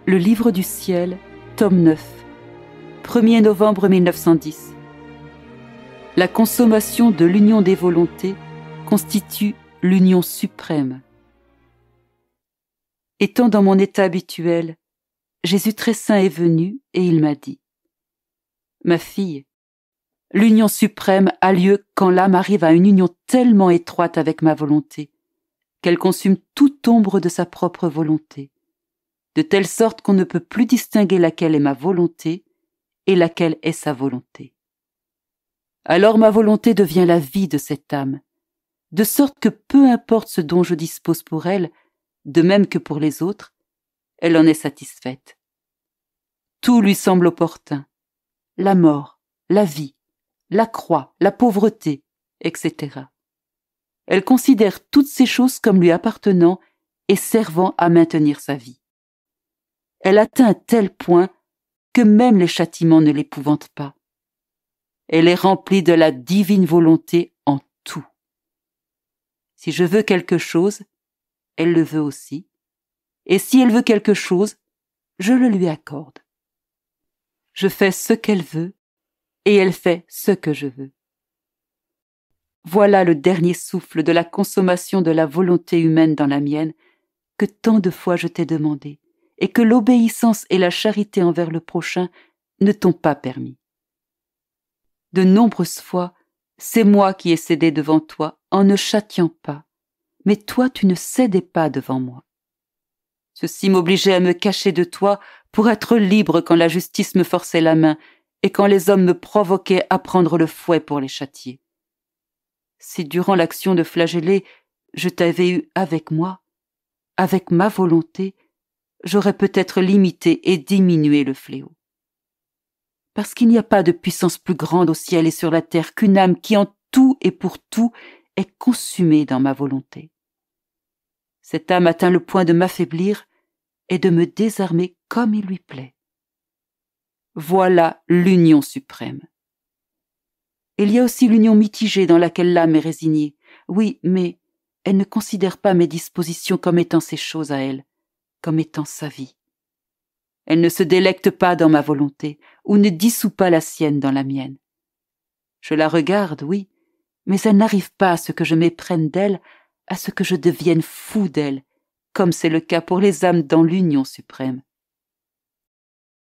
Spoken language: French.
Le Livre du ciel, tome 9, 1er novembre 1910. La consommation de l'union des volontés constitue l'union suprême. Étant dans mon état habituel, Jésus très saint est venu et il m'a dit : Ma fille, l'union suprême a lieu quand l'âme arrive à une union tellement étroite avec ma volonté qu'elle consume toute ombre de sa propre volonté, de telle sorte qu'on ne peut plus distinguer laquelle est ma volonté et laquelle est sa volonté. Alors ma volonté devient la vie de cette âme, de sorte que peu importe ce dont je dispose pour elle, de même que pour les autres, elle en est satisfaite. Tout lui semble opportun, la mort, la vie, la croix, la pauvreté, etc. Elle considère toutes ces choses comme lui appartenant et servant à maintenir sa vie. Elle atteint un tel point que même les châtiments ne l'épouvantent pas. Elle est remplie de la divine volonté en tout. Si je veux quelque chose, elle le veut aussi, et si elle veut quelque chose, je le lui accorde. Je fais ce qu'elle veut, et elle fait ce que je veux. Voilà le dernier souffle de la consommation de la volonté humaine dans la mienne que tant de fois je t'ai demandé, et que l'obéissance et la charité envers le prochain ne t'ont pas permis. De nombreuses fois, c'est moi qui ai cédé devant toi en ne châtiant pas, mais toi tu ne cédais pas devant moi. Ceci m'obligeait à me cacher de toi pour être libre quand la justice me forçait la main et quand les hommes me provoquaient à prendre le fouet pour les châtier. Si durant l'action de flageller, je t'avais eu avec moi, avec ma volonté, j'aurais peut-être limité et diminué le fléau. Parce qu'il n'y a pas de puissance plus grande au ciel et sur la terre qu'une âme qui en tout et pour tout est consumée dans ma volonté. Cette âme atteint le point de m'affaiblir et de me désarmer comme il lui plaît. Voilà l'union suprême. Il y a aussi l'union mitigée dans laquelle l'âme est résignée. Oui, mais elle ne considère pas mes dispositions comme étant ses choses à elle, comme étant sa vie. Elle ne se délecte pas dans ma volonté, ou ne dissout pas la sienne dans la mienne. Je la regarde, oui, mais elle n'arrive pas à ce que je m'éprenne d'elle, à ce que je devienne fou d'elle, comme c'est le cas pour les âmes dans l'union suprême.